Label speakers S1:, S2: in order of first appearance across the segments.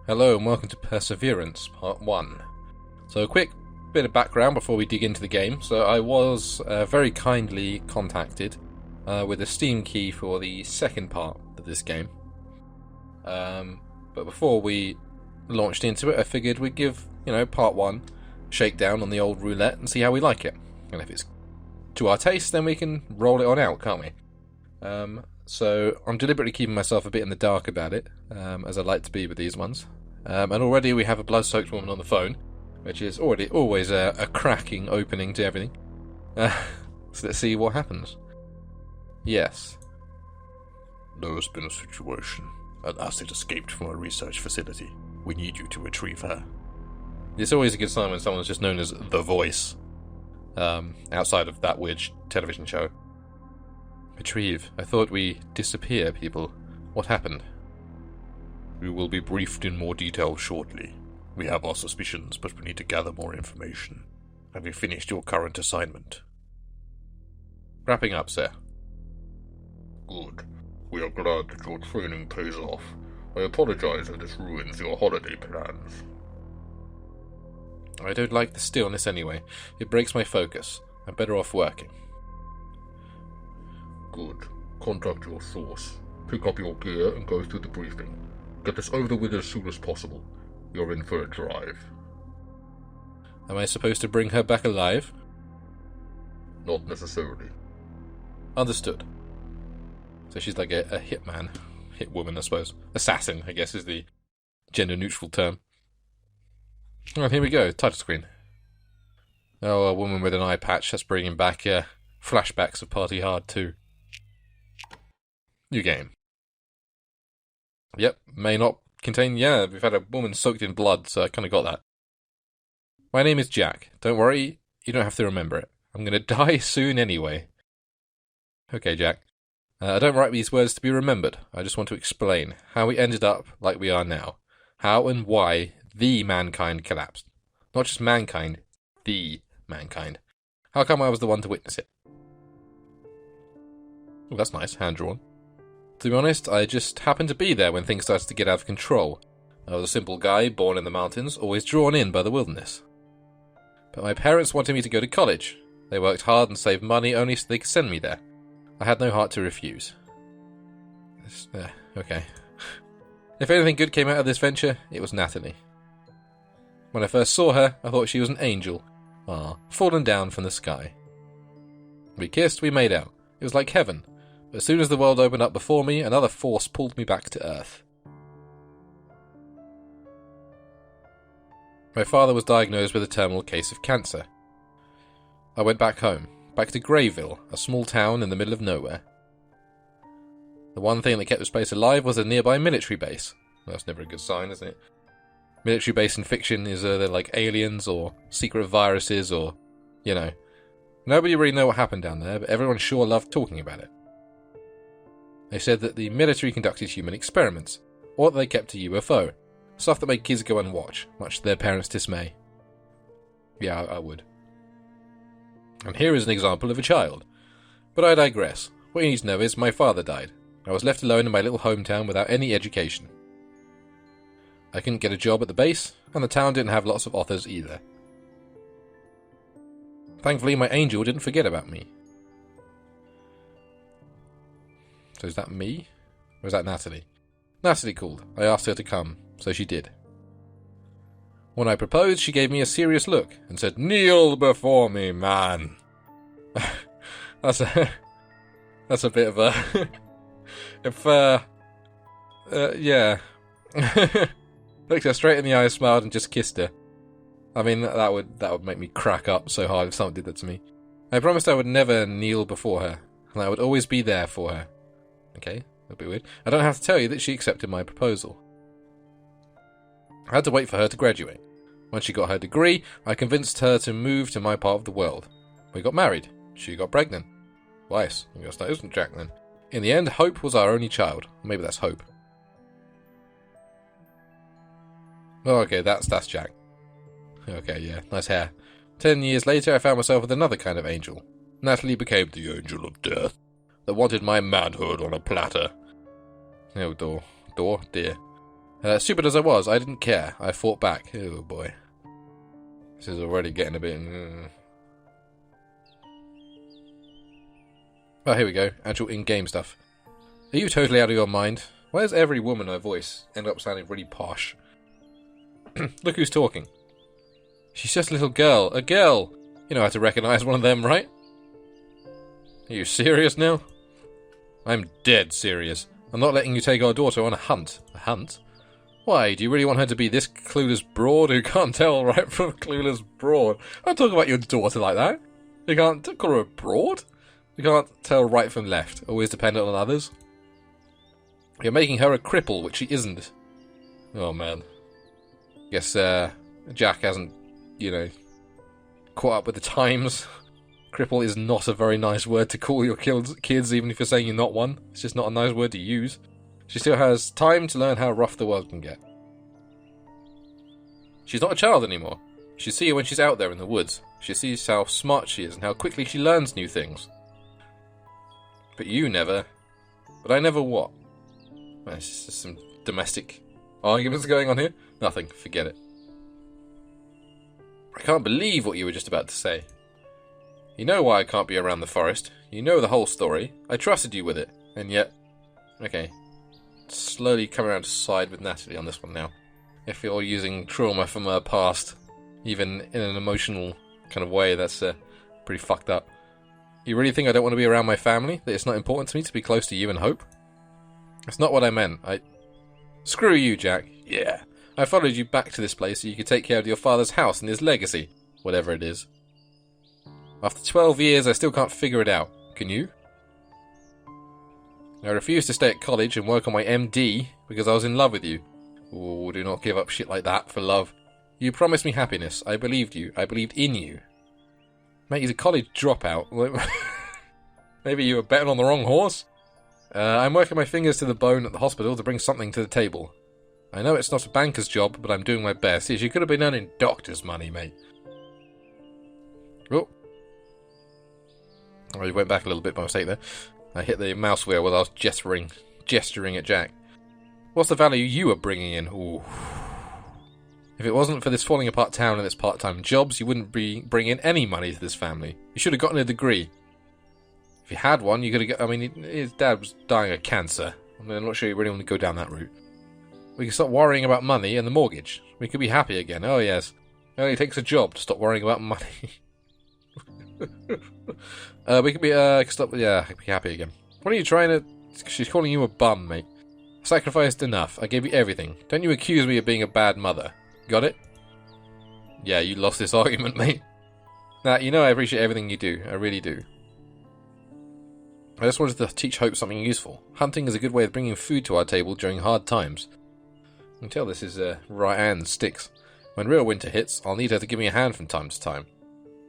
S1: Hello and welcome to Perseverance, Part 1. So a quick bit of background before we dig into the game. So I was very kindly contacted with a Steam key for the second part of this game. But before we launched into it, I figured we'd give, Part 1 a shakedown on the old roulette and see how we like it. And if it's to our taste, then we can roll it on out, can't we? So I'm deliberately keeping myself a bit in the dark about it, as I like to be with these ones. And already we have a blood-soaked woman on the phone, which is already always a cracking opening to everything. So let's see what happens. Yes.
S2: There has been a situation. An asset escaped from a research facility. We need you to retrieve her.
S1: It's always a good sign when someone's just known as The Voice, outside of that weird television show. Retrieve. I thought we disappear, people. What happened?
S2: We will be briefed in more detail shortly. We have our suspicions, but we need to gather more information. Have you finished your current assignment?
S1: Wrapping up, sir.
S2: Good. We are glad that your training pays off. I apologize if this ruins your holiday plans.
S1: I don't like the stillness anyway. It breaks my focus. I'm better off working.
S2: Good. Contact your source. Pick up your gear and go through the briefing. Get this over with as soon as possible. You're in for a drive.
S1: Am I supposed to bring her back alive?
S2: Not necessarily.
S1: Understood. So she's like a hitman. Hitwoman, I suppose. Assassin, I guess, is the gender-neutral term. Alright, here we go. Title screen. Oh, a woman with an eye patch. That's bringing back flashbacks of Party Hard 2. New game. Yep, may not contain... Yeah, we've had a woman soaked in blood, so I kind of got that. My name is Jack. Don't worry, you don't have to remember it. I'm going to die soon anyway. Okay, Jack. I don't write these words to be remembered. I just want to explain how we ended up like we are now. How and why the mankind collapsed. Not just mankind, the mankind. How come I was the one to witness it? Oh, that's nice, hand-drawn. To be honest, I just happened to be there when things started to get out of control. I was a simple guy, born in the mountains, always drawn in by the wilderness. But my parents wanted me to go to college. They worked hard and saved money only so they could send me there. I had no heart to refuse. Okay. If anything good came out of this venture, it was Natalie. When I first saw her, I thought she was an angel. Fallen down from the sky. We kissed, we made out. It was like heaven. But as soon as the world opened up before me, another force pulled me back to Earth. My father was diagnosed with a terminal case of cancer. I went back home, back to Greyville, a small town in the middle of nowhere. The one thing that kept this place alive was a nearby military base. Well, that's never a good sign, isn't it? Military base in fiction is they're like aliens or secret viruses or, Nobody really knew what happened down there, but everyone sure loved talking about it. They said that the military conducted human experiments, or that they kept a UFO. Stuff that made kids go and watch, much to their parents' dismay. Yeah, I would. And here is an example of a child. But I digress. What you need to know is my father died. I was left alone in my little hometown without any education. I couldn't get a job at the base, and the town didn't have lots of authors either. Thankfully, my angel didn't forget about me. So is that me? Or is that Natalie? Natalie called. I asked her to come, so she did. When I proposed, she gave me a serious look and said, "Kneel before me, man." That's a bit of a... yeah. Looked her straight in the eye, smiled, and just kissed her. I mean, that would make me crack up so hard if someone did that to me. I promised I would never kneel before her, and I would always be there for her. Okay, a bit weird. I don't have to tell you that she accepted my proposal. I had to wait for her to graduate. When she got her degree, I convinced her to move to my part of the world. We got married. She got pregnant. Twice. I guess that isn't Jack then. In the end, Hope was our only child. Maybe that's Hope. Oh, okay, that's Jack. Okay, yeah, nice hair. 10 years later, I found myself with another kind of angel. Natalie became the angel of death that wanted my manhood on a platter. Oh, dear. Stupid as I was, I didn't care. I fought back. Oh boy. This is already getting a bit... Oh, here we go. Actual in-game stuff. Are you totally out of your mind? Why does every woman in her voice end up sounding really posh? Look who's talking. She's just a little girl. A girl! You know how to recognise one of them, right? Are you serious now? I'm dead serious. I'm not letting you take our daughter on a hunt. A hunt? Why, do you really want her to be this clueless broad who can't tell right from a clueless broad? Don't talk about your daughter like that. You can't call her a broad? You can't tell right from left, always dependent on others. You're making her a cripple, which she isn't. Oh man. Guess Jack hasn't, caught up with the times. Cripple is not a very nice word to call your kids, even if you're saying you're not one. It's just not a nice word to use. She still has time to learn how rough the world can get. She's not a child anymore. You should see her when she's out there in the woods. She sees how smart she is and how quickly she learns new things. But you never. But I never what? Well, it's just some domestic arguments going on here. Nothing. Forget it. I can't believe what you were just about to say. You know why I can't be around the forest. You know the whole story. I trusted you with it. And yet... Okay. Slowly coming around to side with Natalie on this one now. If you're using trauma from her past, even in an emotional kind of way, that's pretty fucked up. You really think I don't want to be around my family? That it's not important to me to be close to you and Hope? That's not what I meant. Screw you, Jack. Yeah. I followed you back to this place so you could take care of your father's house and his legacy. Whatever it is. After 12 years, I still can't figure it out. Can you? I refused to stay at college and work on my MD because I was in love with you. Oh, do not give up shit like that for love. You promised me happiness. I believed you. I believed in you. Mate, he's a college dropout. Maybe you were betting on the wrong horse? I'm working my fingers to the bone at the hospital to bring something to the table. I know it's not a banker's job, but I'm doing my best. Yes, you could have been earning doctor's money, mate. Oh. I went back a little bit by mistake there. I hit the mouse wheel while I was gesturing at Jack. What's the value you were bringing in? Ooh. If it wasn't for this falling apart town and its part-time jobs, you wouldn't bring in any money to this family. You should have gotten a degree. If you had one, you could have got... I mean, his dad was dying of cancer. I'm not sure you really want to go down that route. We can stop worrying about money and the mortgage. We could be happy again. Oh, yes. It only takes a job to stop worrying about money. We could be, stop... Yeah, be happy again. What are you trying to... She's calling you a bum, mate. I sacrificed enough. I gave you everything. Don't you accuse me of being a bad mother. Got it? Yeah, you lost this argument, mate. Nah, you know I appreciate everything you do. I really do. I just wanted to teach Hope something useful. Hunting is a good way of bringing food to our table during hard times. You can tell this is right and sticks. When real winter hits, I'll need her to give me a hand from time to time.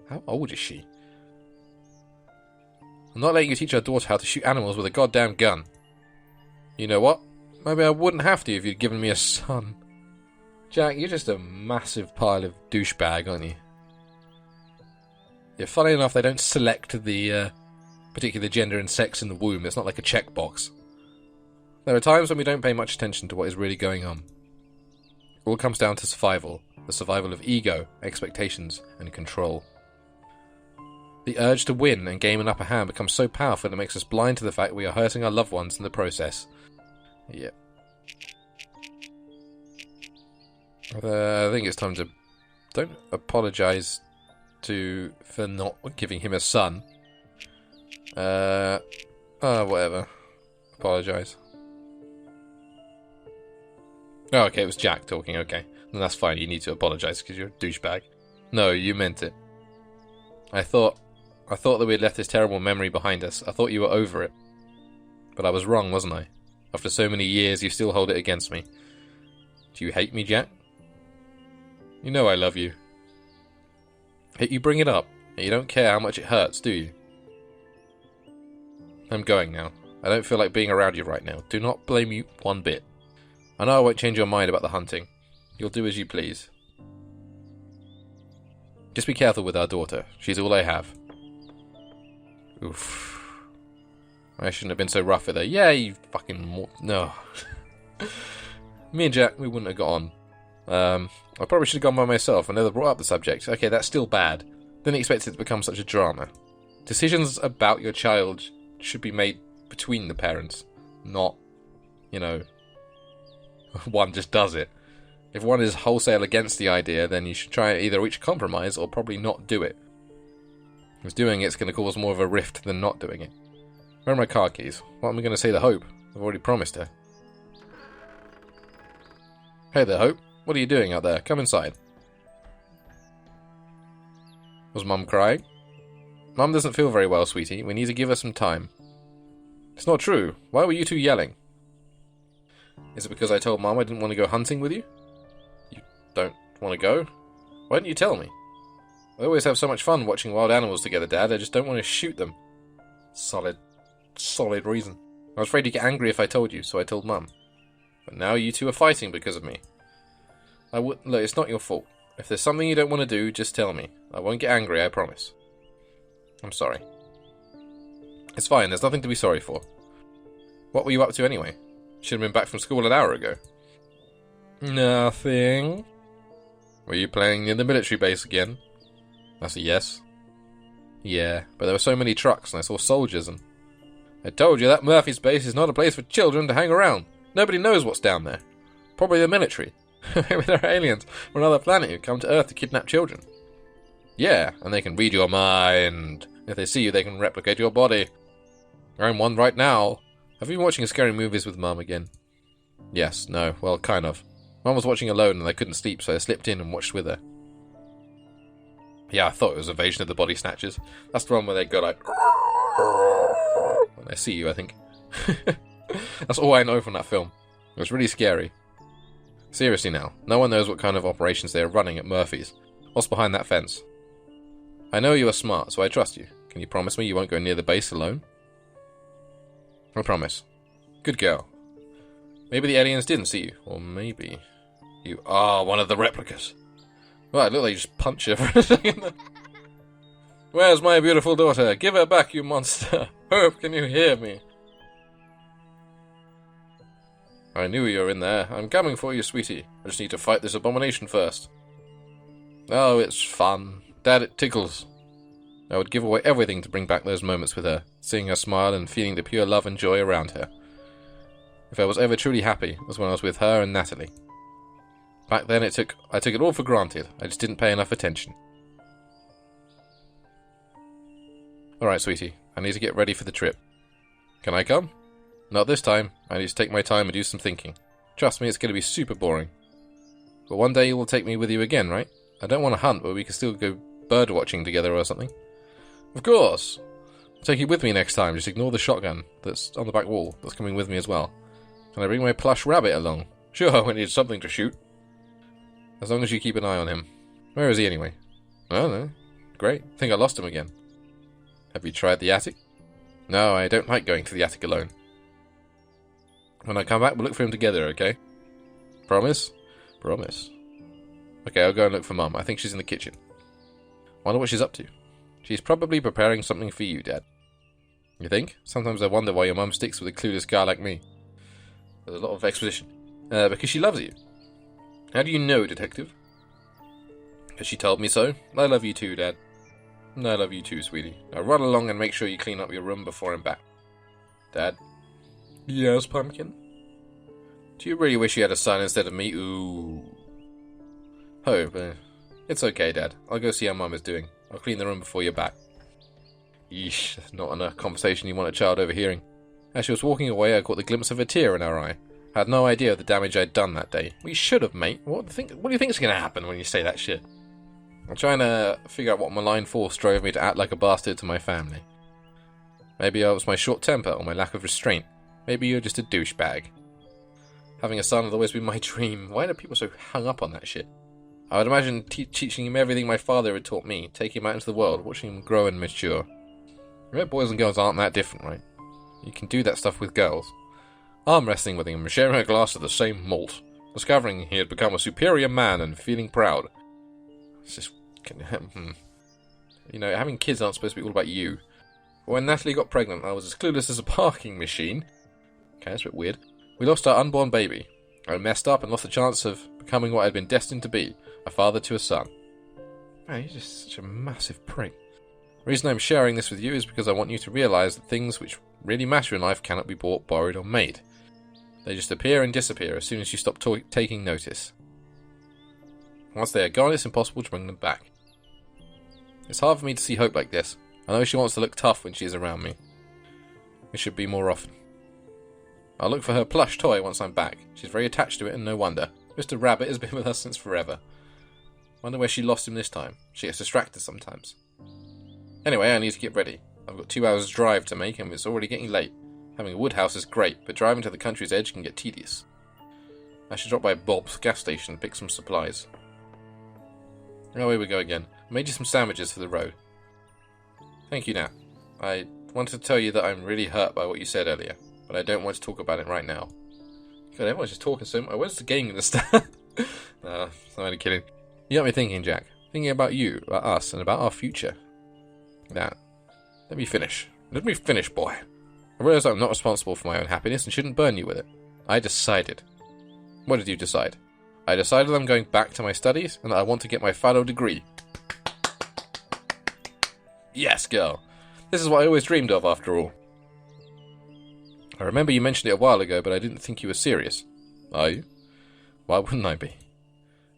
S1: How old is she? I'm not letting you teach our daughter how to shoot animals with a goddamn gun. You know what? Maybe I wouldn't have to if you'd given me a son. Jack, you're just a massive pile of douchebag, aren't you? Yeah, funny enough, they don't select the particular gender and sex in the womb. It's not like a checkbox. There are times when we don't pay much attention to what is really going on. It all comes down to survival. The survival of ego, expectations, and control. The urge to win and gain an upper hand becomes so powerful it makes us blind to the fact we are hurting our loved ones in the process. Yep. I think it's time to... Don't apologise for not giving him a son. Whatever. Apologise. Oh, okay, it was Jack talking, okay. Then that's fine, you need to apologise because you're a douchebag. No, you meant it. I thought that we had left this terrible memory behind us. I thought you were over it. But I was wrong, wasn't I? After so many years, you still hold it against me. Do you hate me, Jack? You know I love you. Yet you bring it up, and you don't care how much it hurts, do you? I'm going now. I don't feel like being around you right now. Do not blame you one bit. I know I won't change your mind about the hunting. You'll do as you please. Just be careful with our daughter. She's all I have. Oof. I shouldn't have been so rough with her. Yeah, you fucking... No. Me and Jack, we wouldn't have got on. I probably should have gone by myself and never brought up the subject. Okay, that's still bad. Didn't expect it to become such a drama. Decisions about your child should be made between the parents, not, one just does it. If one is wholesale against the idea, then you should try either reach a compromise or probably not do it. Because doing it's going to cause more of a rift than not doing it. Where are my car keys? What am I going to say to Hope? I've already promised her. Hey there, Hope. What are you doing out there? Come inside. Was Mum crying? Mum doesn't feel very well, sweetie. We need to give her some time. It's not true. Why were you two yelling? Is it because I told Mum I didn't want to go hunting with you? You don't want to go? Why didn't you tell me? I always have so much fun watching wild animals together, Dad. I just don't want to shoot them. Solid reason. I was afraid you'd get angry if I told you, so I told Mum. But now you two are fighting because of me. Look, it's not your fault. If there's something you don't want to do, just tell me. I won't get angry, I promise. I'm sorry. It's fine, there's nothing to be sorry for. What were you up to anyway? Should have been back from school an hour ago. Nothing. Were you playing near the military base again? That's a yes. Yeah, but there were so many trucks and I saw soldiers and... I told you that Murphy's base is not a place for children to hang around. Nobody knows what's down there. Probably the military. Maybe they're aliens from another planet who come to Earth to kidnap children. Yeah, and they can read your mind. If they see you, they can replicate your body. I'm one right now. Have you been watching scary movies with Mum again? Yes, no, well, kind of. Mum was watching alone and I couldn't sleep, so I slipped in and watched with her. Yeah, I thought it was Invasion of the Body Snatchers. That's the one where they go like... when they see you, I think. That's all I know from that film. It was really scary. Seriously now, no one knows what kind of operations they are running at Murphy's. What's behind that fence? I know you are smart, so I trust you. Can you promise me you won't go near the base alone? I promise. Good girl. Maybe the aliens didn't see you, or maybe you are one of the replicas. Well, it looked like you just punched her for a second. Where's my beautiful daughter? Give her back, you monster. Hope, can you hear me? I knew you were in there. I'm coming for you, sweetie. I just need to fight this abomination first. Oh, it's fun. Dad, it tickles. I would give away everything to bring back those moments with her, seeing her smile and feeling the pure love and joy around her. If I was ever truly happy, it was when I was with her and Natalie. Back then I took it all for granted. I just didn't pay enough attention. Alright, sweetie. I need to get ready for the trip. Can I come? Not this time. I need to take my time and do some thinking. Trust me, it's going to be super boring. But one day you will take me with you again, right? I don't want to hunt, but we can still go bird watching together or something. Of course! I'll take you with me next time. Just ignore the shotgun that's on the back wall. That's coming with me as well. Can I bring my plush rabbit along? Sure, we need something to shoot. As long as you keep an eye on him. Where is he anyway? I don't know. Great. I think I lost him again. Have you tried the attic? No, I don't like going to the attic alone. When I come back, we'll look for him together, okay? Promise? Promise. Okay, I'll go and look for Mum. I think she's in the kitchen. Wonder what she's up to. She's probably preparing something for you, Dad. You think? Sometimes I wonder why your mum sticks with a clueless guy like me. There's a lot of exposition. Because she loves you. How do you know, Detective? Because she told me so. I love you too, Dad. And I love you too, sweetie. Now run along and make sure you clean up your room before I'm back. Dad? Yes, Pumpkin? Do you really wish you had a son instead of me? Ooh. Hope. It's okay, Dad. I'll go see how Mum is doing. I'll clean the room before you're back. Yeesh, that's not a conversation you want a child overhearing. As she was walking away, I caught the glimpse of a tear in her eye. I had no idea of the damage I'd done that day. We should have, mate. What do you think's going to happen when you say that shit? I'm trying to figure out what malign force drove me to act like a bastard to my family. Maybe it was my short temper or my lack of restraint. Maybe you're just a douchebag. Having a son had always been my dream. Why are people so hung up on that shit? I would imagine teaching him everything my father had taught me, taking him out into the world, watching him grow and mature. Boys and girls aren't that different, right? You can do that stuff with girls. Arm wrestling with him, sharing a glass of the same malt, discovering he had become a superior man and feeling proud. It's just... You know, having kids aren't supposed to be all about you. But when Natalie got pregnant, I was as clueless as a parking machine. Okay, that's a bit weird. We lost our unborn baby. I messed up and lost the chance of becoming what I'd been destined to be, a father to a son. Man, you're just such a massive prick. The reason I'm sharing this with you is because I want you to realise that things which really matter in life cannot be bought, borrowed, or made. They just appear and disappear as soon as you stop taking notice. Once they are gone, it's impossible to bring them back. It's hard for me to see Hope like this. I know she wants to look tough when she is around me. It should be more often. I'll look for her plush toy once I'm back. She's very attached to it, and no wonder. Mr. Rabbit has been with us since forever. Wonder where she lost him this time. She gets distracted sometimes. Anyway, I need to get ready. I've got 2 hours drive to make, and it's already getting late. Having a wood house is great, but driving to the country's edge can get tedious. I should drop by Bob's gas station and pick some supplies. Oh, here we go again. I made you some sandwiches for the road. Thank you now. I wanted to tell you that I'm really hurt by what you said earlier, but I don't want to talk about it right now. God, everyone's just talking so much. When's the game going to start? No, I'm only kidding. You got me thinking, Jack. Thinking about you, about us, and about our future. Now, let me finish. Let me finish, boy. I realise I'm not responsible for my own happiness and shouldn't burn you with it. I decided. What did you decide? I decided I'm going back to my studies and that I want to get my final degree. Yes, girl. This is what I always dreamed of, after all. I remember you mentioned it a while ago, but I didn't think you were serious. Are you? Why wouldn't I be?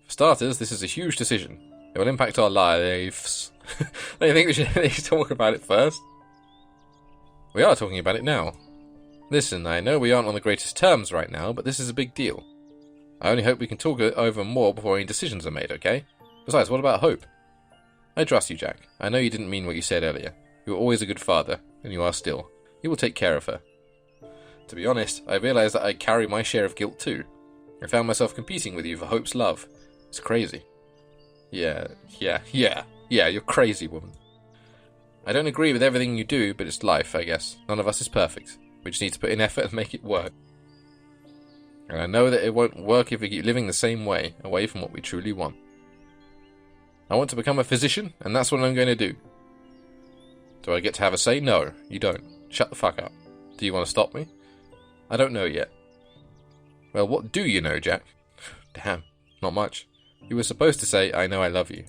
S1: For starters, this is a huge decision. It will impact our lives. Don't you think we should talk about it first? We are talking about it now. Listen, I know we aren't on the greatest terms right now, but this is a big deal. I only hope we can talk it over more before any decisions are made, okay? Besides, what about Hope? I trust you, Jack. I know you didn't mean what you said earlier. You were always a good father, and you are still. You will take care of her. To be honest, I realised that I carry my share of guilt too. I found myself competing with you for Hope's love. It's crazy. Yeah, you're crazy, woman. I don't agree with everything you do, but it's life, I guess. None of us is perfect. We just need to put in effort and make it work. And I know that it won't work if we keep living the same way, away from what we truly want. I want to become a physician, and that's what I'm going to do. Do I get to have a say? No, you don't. Shut the fuck up. Do you want to stop me? I don't know yet. Well, what do you know, Jack? Damn, not much. You were supposed to say, I know I love you.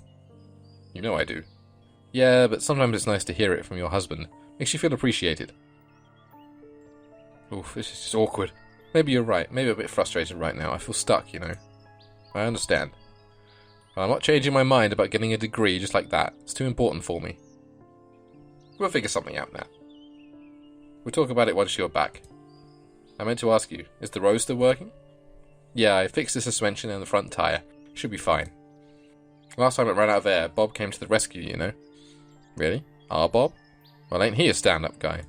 S1: You know I do. Yeah, but sometimes it's nice to hear it from your husband. Makes you feel appreciated. Oof, this is just awkward. Maybe you're right. Maybe I'm a bit frustrated right now. I feel stuck, you know. I understand. But I'm not changing my mind about getting a degree just like that. It's too important for me. We'll figure something out now. We'll talk about it once you're back. I meant to ask you, is the road still working? Yeah, I fixed the suspension and the front tyre. Should be fine. Last time it ran out of air, Bob came to the rescue, you know. Really? Our Bob? Well, ain't he a stand-up guy?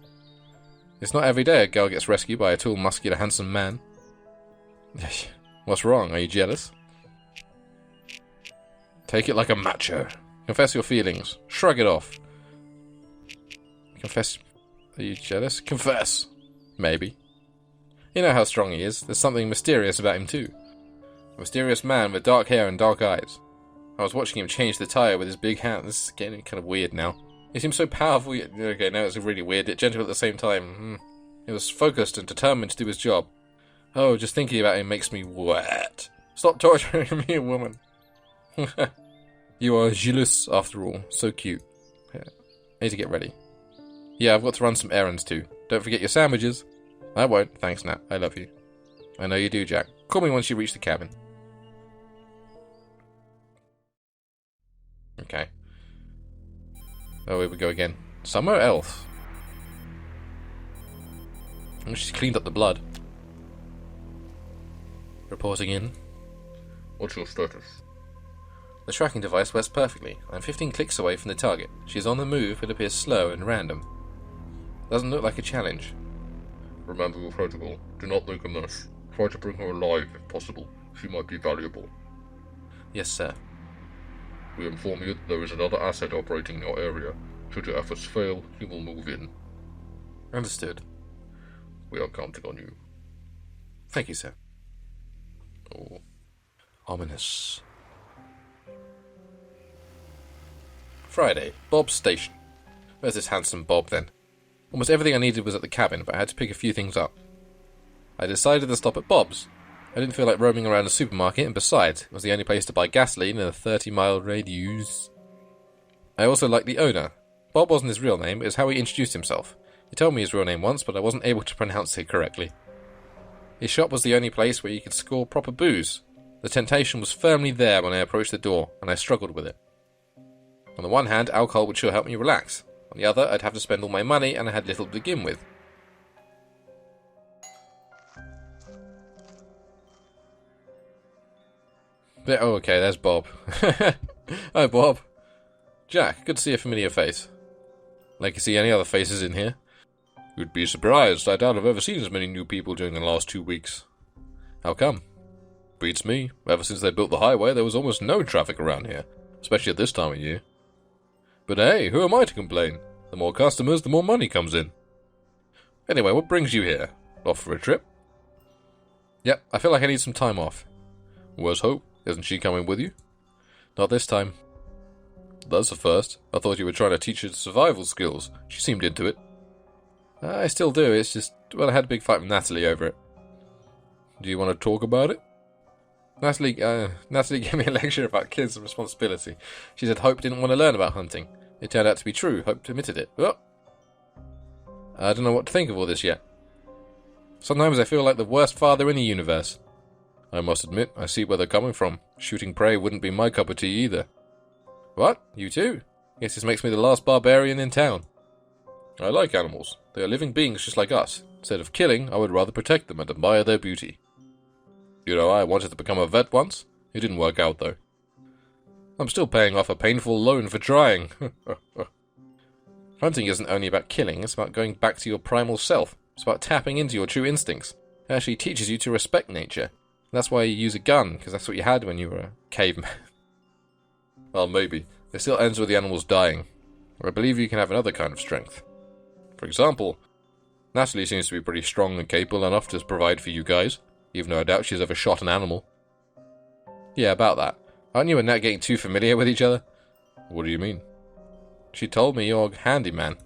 S1: It's not every day a girl gets rescued by a tall, muscular, handsome man. What's wrong? Are you jealous? Take it like a macho. Confess your feelings. Shrug it off. Confess... Are you jealous? Confess. Maybe. You know how strong he is. There's something mysterious about him too. A mysterious man with dark hair and dark eyes. I was watching him change the tyre with his big hand. This is getting kind of weird now. He seems so powerful. Okay, now it's really weird, yet gentle at the same time. He was focused and determined to do his job. Oh, just thinking about him makes me wet. Stop torturing me, woman. You are jealous, after all. So cute. I need to get ready. Yeah, I've got to run some errands too. Don't forget your sandwiches. I won't. Thanks, Nat. I love you. I know you do, Jack. Call me once you reach the cabin. Okay. Oh, here we go again. Somewhere else. Oh, she's cleaned up the blood. Reporting in.
S2: What's your status?
S1: The tracking device works perfectly. I'm 15 clicks away from the target. She's on the move, but appears slow and random. Doesn't look like a challenge.
S2: Remember your protocol. Do not make a mess. Try to bring her alive if possible. She might be valuable.
S1: Yes, sir.
S2: We inform you that there is another asset operating in your area. Should your efforts fail, he will move in.
S1: Understood.
S2: We are counting on you.
S1: Thank you, sir.
S2: Oh.
S1: Ominous. Friday. Bob's station. Where's this handsome Bob, then? Almost everything I needed was at the cabin, but I had to pick a few things up. I decided to stop at Bob's. I didn't feel like roaming around a supermarket, and besides, it was the only place to buy gasoline in a 30-mile radius. I also liked the owner. Bob wasn't his real name, it was how he introduced himself. He told me his real name once, but I wasn't able to pronounce it correctly. His shop was the only place where you could score proper booze. The temptation was firmly there when I approached the door, and I struggled with it. On the one hand, alcohol would sure help me relax. On the other, I'd have to spend all my money, and I had little to begin with. Oh, okay, there's Bob. Hi, Bob. Jack, good to see a familiar face. Like to see any other faces in here? You'd be surprised. I doubt I've ever seen as many new people during the last 2 weeks. How come? Beats me. Ever since they built the highway, there was almost no traffic around here, especially at this time of year. But hey, who am I to complain? The more customers, the more money comes in. Anyway, what brings you here? Off for a trip? Yep, I feel like I need some time off. Where's Hope? Isn't she coming with you? Not this time. That's a first. I thought you were trying to teach her survival skills. She seemed into it. I still do, it's just, well, I had a big fight with Natalie over it. Do you want to talk about it? Natalie gave me a lecture about kids and responsibility. She said Hope didn't want to learn about hunting. It turned out to be true. Hope admitted it. Oh. I don't know what to think of all this yet. Sometimes I feel like the worst father in the universe. I must admit, I see where they're coming from. Shooting prey wouldn't be my cup of tea either. What? You too? Guess this makes me the last barbarian in town. I like animals. They are living beings just like us. Instead of killing, I would rather protect them and admire their beauty. You know, I wanted to become a vet once. It didn't work out, though. I'm still paying off a painful loan for trying. Hunting isn't only about killing, it's about going back to your primal self. It's about tapping into your true instincts. It actually teaches you to respect nature. That's why you use a gun, because that's what you had when you were a caveman. Well, maybe. It still ends with the animals dying. Or I believe you can have another kind of strength. For example, Natalie seems to be pretty strong and capable enough to provide for you guys, even though I doubt she's ever shot an animal. Yeah, about that. Aren't you and Nat getting too familiar with each other? What do you mean? She told me you're a handyman.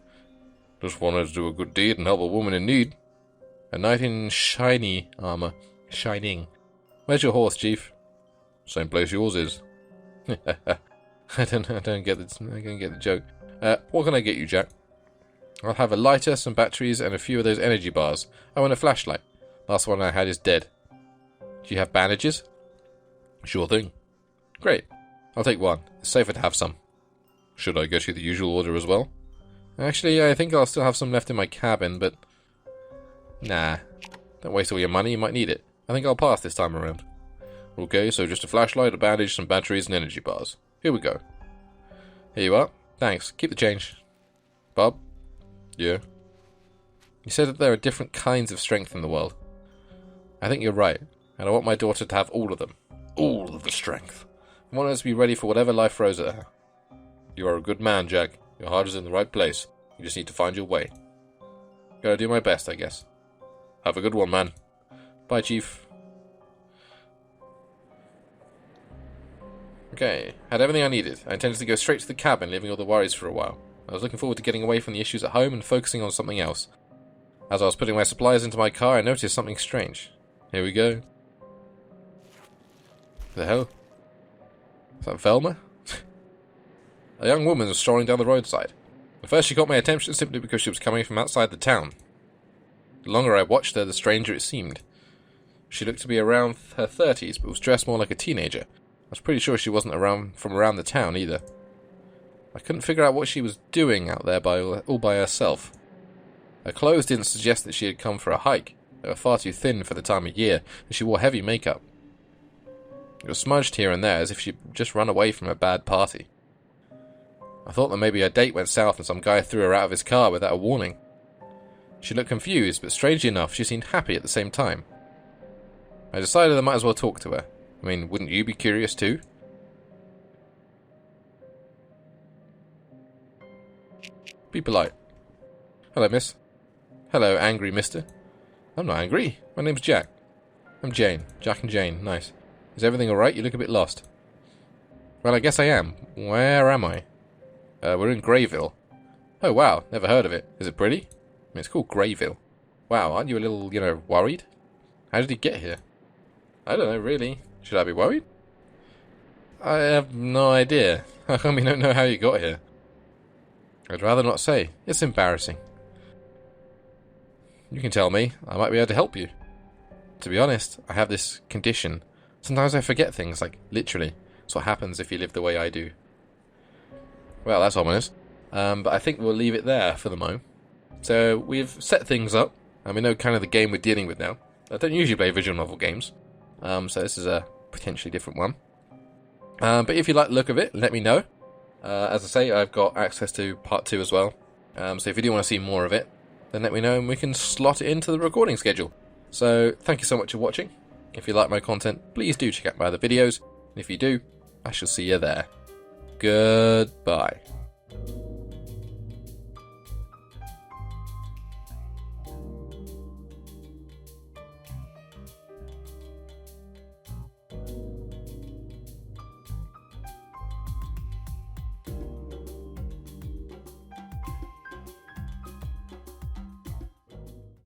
S1: Just wanted to do a good deed and help a woman in need. A knight in shiny armor. Shining. Where's your horse, Chief? Same place yours is. I don't get the joke. What can I get you, Jack? I'll have a lighter, some batteries, and a few of those energy bars. I want a flashlight. Last one I had is dead. Do you have bandages? Sure thing. Great. I'll take one. It's safer to have some. Should I get you the usual order as well? Actually, I think I'll still have some left in my cabin, but... Nah. Don't waste all your money, you might need it. I think I'll pass this time around. Okay, so just a flashlight, a bandage, some batteries, and energy bars. Here we go. Here you are. Thanks. Keep the change. Bob? Yeah? You said that there are different kinds of strength in the world. I think you're right, and I want my daughter to have all of them. All of the strength. I want her to be ready for whatever life throws at her. You are a good man, Jack. Your heart is in the right place. You just need to find your way. Gotta do my best, I guess. Have a good one, man. Bye, Chief. Okay, had everything I needed. I intended to go straight to the cabin, leaving all the worries for a while. I was looking forward to getting away from the issues at home and focusing on something else. As I was putting my supplies into my car, I noticed something strange. Here we go. The hell? Is that Velma? A young woman was strolling down the roadside. At first she caught my attention simply because she was coming from outside the town. The longer I watched her, the stranger it seemed. She looked to be around her 30s, but was dressed more like a teenager. I was pretty sure she wasn't from around the town either. I couldn't figure out what she was doing out there all by herself. Her clothes didn't suggest that she had come for a hike. They were far too thin for the time of year, and she wore heavy makeup. It was smudged here and there, as if she'd just run away from a bad party. I thought that maybe her date went south and some guy threw her out of his car without a warning. She looked confused, but strangely enough, she seemed happy at the same time. I decided I might as well talk to her. I mean, wouldn't you be curious too? Be polite. Hello, miss. Hello, angry mister. I'm not angry. My name's Jack. I'm Jane. Jack and Jane. Nice. Is everything alright? You look a bit lost. Well, I guess I am. Where am I? We're in Grayville. Oh, wow. Never heard of it. Is it pretty? I mean, it's called Grayville. Wow, aren't you a little, worried? How did he get here? I don't know, really. Should I be worried? I have no idea. How come you don't know how you got here? I'd rather not say. It's embarrassing. You can tell me. I might be able to help you. To be honest, I have this condition. Sometimes I forget things, like, literally. It's what happens if you live the way I do. Well, that's ominous. But I think we'll leave it there for the moment. So, we've set things up, and we know kind of the game we're dealing with now. I don't usually play visual novel games, so this is a potentially different one. But if you like the look of it, let me know. As I say, I've got access to part 2 as well. So if you do want to see more of it, then let me know and we can slot it into the recording schedule. So, thank you so much for watching. If you like my content, please do check out my other videos. And if you do, I shall see you there. Goodbye.